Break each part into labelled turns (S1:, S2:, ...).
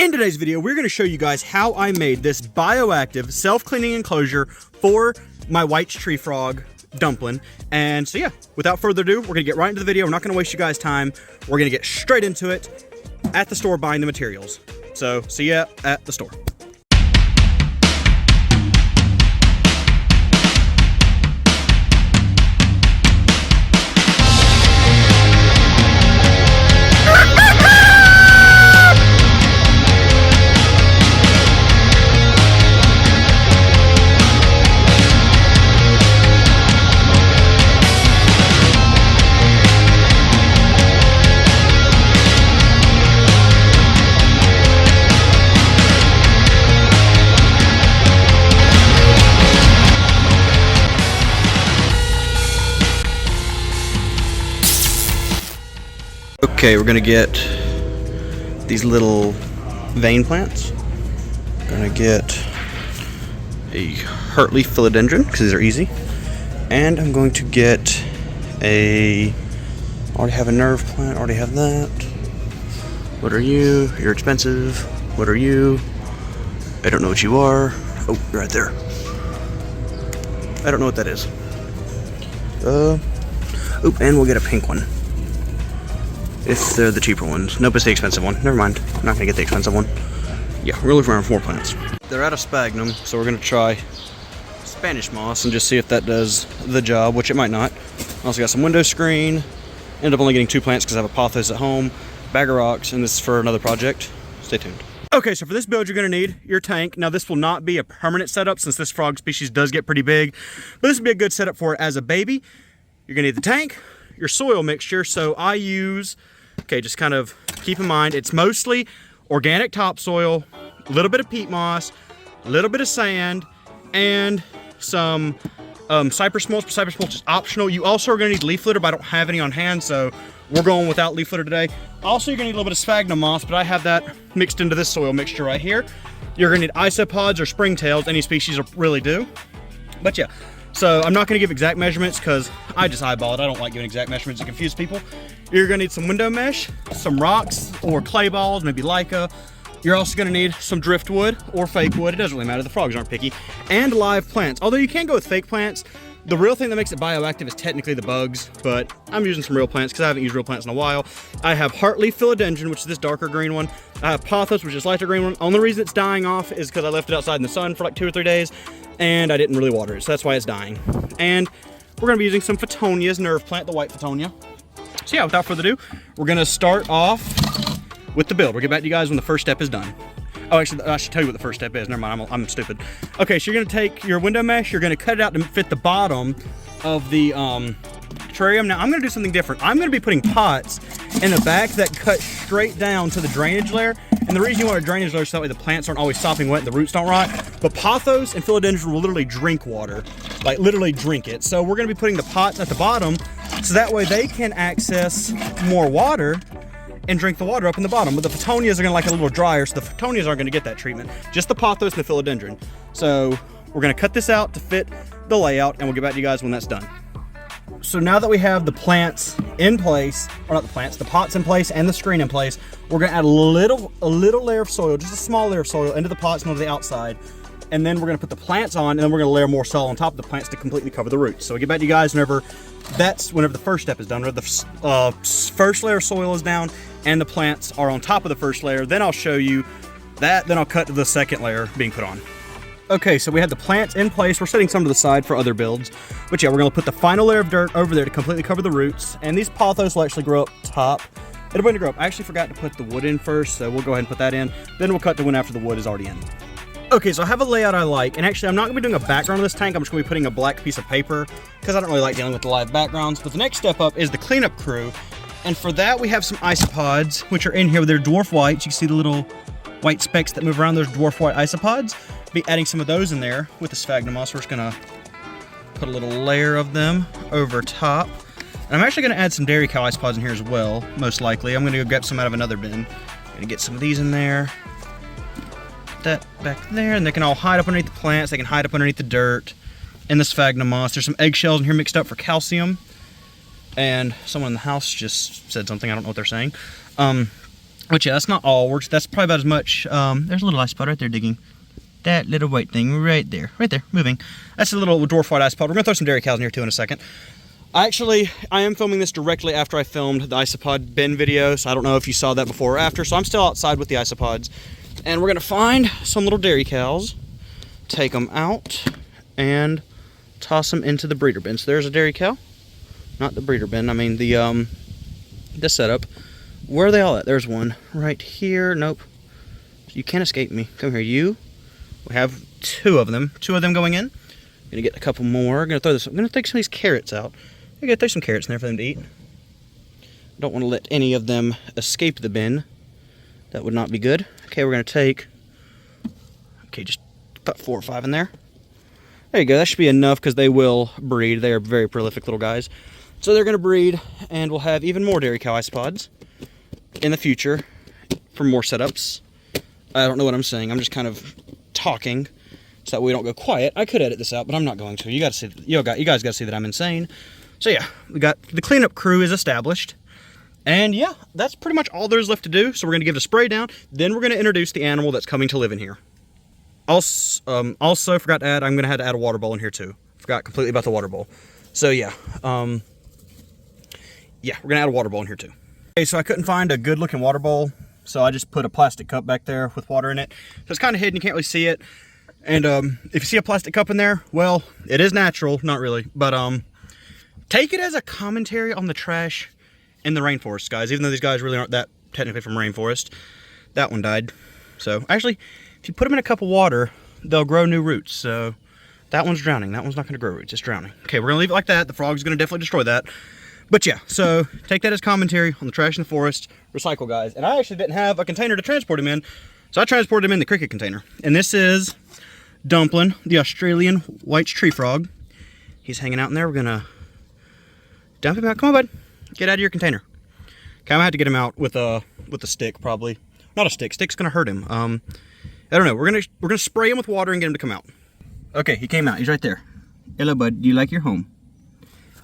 S1: In today's video, we're going to show you guys how I made this bioactive self-cleaning enclosure for my white tree frog dumpling. And so yeah, without further ado, we're going to get right into the video. We're not going to waste you guys' time. We're going to get straight into it at the store buying the materials. So see ya at the store. Okay, we're gonna get these little vein plants. Gonna get a heartleaf philodendron because these are easy, and I'm going to get a. Already have a nerve plant. Already have that. What are you? You're expensive. What are you? I don't know what you are. Oh, you're right there. I don't know what that is. Oop, and we'll get a pink one. If they're the cheaper ones. Nope, it's the expensive one. Never mind. I'm not gonna get the expensive one. Yeah, we're looking around for more plants. They're out of sphagnum, so we're gonna try Spanish moss and just see if that does the job, which it might not. Also got some window screen. Ended up only getting 2 plants because I have a pothos at home, bag of rocks, and this is for another project. Stay tuned. Okay, so for this build, you're gonna need your tank. Now this will not be a permanent setup since this frog species does get pretty big, but this would be a good setup for it as a baby. You're gonna need the tank, your soil mixture. So I use, okay, just kind of keep in mind, it's mostly organic topsoil, a little bit of peat moss, a little bit of sand, and some cypress mulch. Cypress mulch is optional. You also are gonna need leaf litter, but I don't have any on hand, so we're going without leaf litter today. Also, you're gonna need a little bit of sphagnum moss, but I have that mixed into this soil mixture right here. You're gonna need isopods or springtails. Any species will really do. But yeah, so I'm not gonna give exact measurements because I just eyeball it. I don't like giving exact measurements to confuse people. You're gonna need some window mesh, some rocks or clay balls, maybe Leica. You're also gonna need some driftwood or fake wood. It doesn't really matter, the frogs aren't picky. And live plants. Although you can go with fake plants. The real thing that makes it bioactive is technically the bugs, but I'm using some real plants because I haven't used real plants in a while. I have heartleaf philodendron, which is this darker green one. I have pothos, which is lighter green one. Only reason it's dying off is because I left it outside in the sun for like 2 or 3 days and I didn't really water it, so that's why it's dying. And we're gonna be using some Phottonia's nerve plant, the white Photonia. So yeah, without further ado, we're gonna start off with the build. We'll get back to you guys when the first step is done. Oh, actually, I should tell you what the first step is. Never mind, I'm stupid. Okay, so you're gonna take your window mesh, you're gonna cut it out to fit the bottom of the terrarium. Now, I'm gonna do something different. I'm gonna be putting pots in the back that cut straight down to the drainage layer. And the reason you want a drainage layer is so that way the plants aren't always sopping wet and the roots don't rot. But pothos and philodendron will literally drink water, like literally drink it. So we're gonna be putting the pots at the bottom so that way they can access more water and drink the water up in the bottom. But the Phottonias are gonna like a little drier, so the Phottonias aren't gonna get that treatment. Just the pothos and the philodendron. So we're gonna cut this out to fit the layout and we'll get back to you guys when that's done. So now that we have the plants in place, or not the plants, the pots in place and the screen in place, we're gonna add a little layer of soil, just a small layer of soil into the pots and on the outside. And then we're gonna put the plants on, and then we're gonna layer more soil on top of the plants to completely cover the roots. So we'll get back to you guys whenever the first step is done, whenever the first layer of soil is down and the plants are on top of the first layer. Then I'll show you that, then I'll cut to the second layer being put on. Okay, so we have the plants in place. We're setting some to the side for other builds. But yeah, we're gonna put the final layer of dirt over there to completely cover the roots. And these pothos will actually grow up top. It'll begin to grow up. I actually forgot to put the wood in first, so we'll go ahead and put that in. Then we'll cut to one after the wood is already in. Okay, so I have a layout I like, and actually I'm not gonna be doing a background on this tank. I'm just gonna be putting a black piece of paper because I don't really like dealing with the live backgrounds. But the next step up is the cleanup crew. And for that, we have some isopods, which are in here. They're dwarf whites. You can see the little white specks that move around. Those dwarf white isopods. Be adding some of those in there with the sphagnum moss. We're just gonna put a little layer of them over top. And I'm actually gonna add some dairy cow isopods in here as well, most likely. I'm gonna go grab some out of another bin. Gonna get some of these in there. That back there, and they can all hide up underneath the plants. They can hide up underneath the dirt and the sphagnum moss. There's some eggshells in here mixed up for calcium. And someone in the house just said something. I don't know what they're saying. Which, yeah, that's not all. That's probably about as much. There's a little isopod right there digging. That little white thing right there, moving. That's a little dwarf white isopod. We're gonna throw some dairy cows in here too in a second. I am filming this directly after I filmed the isopod bin video, so I don't know if you saw that before or after, so I'm still outside with the isopods. And we're gonna find some little dairy cows, take them out, and toss them into the breeder bin. So there's a dairy cow. Not the breeder bin, I mean the setup. Where are they all at? There's one right here. Nope. You can't escape me. Come here, you. We have two of them going in. Gonna get a couple more. I'm gonna take some of these carrots out. I'm gonna throw some carrots in there for them to eat. Don't want to let any of them escape the bin. That would not be good. Okay, we're gonna take, just about 4 or 5 in there. There you go, that should be enough because they will breed. They are very prolific little guys. So they're gonna breed, and we'll have even more dairy cow isopods in the future for more setups. I don't know what I'm saying. I'm just kind of talking so that we don't go quiet. I could edit this out, but I'm not going to. You guys got to see that I'm insane. So yeah, we got the cleanup crew is established. And yeah, that's pretty much all there's left to do. So we're going to give it a spray down. Then we're going to introduce the animal that's coming to live in here. Also forgot to add, I'm going to have to add a water bowl in here too. Forgot completely about the water bowl. So yeah, we're going to add a water bowl in here too. Okay, so I couldn't find a good looking water bowl. So I just put a plastic cup back there with water in it. So it's kind of hidden, you can't really see it. And if you see a plastic cup in there, well, it is natural, not really. But take it as a commentary on the trash in the rainforest, guys. Even though these guys really aren't that technically from rainforest. That one died. So actually, if you put them in a cup of water, they'll grow new roots. So that one's drowning. That one's not gonna grow roots, it's drowning. Okay, we're gonna leave it like that. The frog's gonna definitely destroy that. But yeah, so take that as commentary on the trash in the forest. Recycle, guys. And I actually didn't have a container to transport him in, so I transported him in the cricket container. And this is Dumpling, the Australian white tree frog. He's hanging out in there. We're gonna dump him out. Come on, bud. Get out of your container. Okay, I'm gonna have to get him out with a stick, probably. Not a stick. Stick's gonna hurt him. I don't know. We're gonna spray him with water and get him to come out. Okay, he came out. He's right there. Hello, bud. Do you like your home?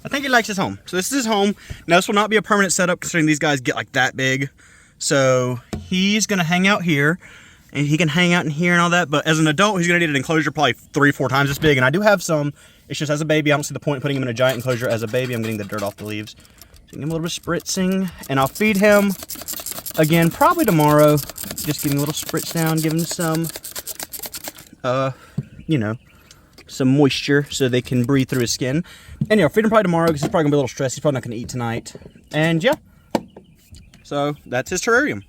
S1: I think he likes his home. So this is his home. Now this will not be a permanent setup considering these guys get like that big. So he's gonna hang out here and he can hang out in here and all that. But as an adult, he's gonna need an enclosure probably 3 or 4 times this big. And I do have some. It's just as a baby, I don't see the point of putting him in a giant enclosure. As a baby, I'm getting the dirt off the leaves. So give him a little bit of spritzing and I'll feed him again, probably tomorrow. Just giving a little spritz down, giving some, some moisture so they can breathe through his skin. And yeah, feed him probably tomorrow because he's probably gonna be a little stressed. He's probably not gonna eat tonight. And yeah, so that's his terrarium.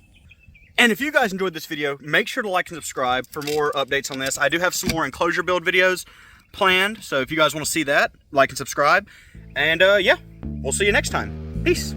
S1: And if you guys enjoyed this video, make sure to like and subscribe for more updates on this. I do have some more enclosure build videos planned, so if you guys want to see that, like and subscribe. And yeah, we'll see you next time. Peace.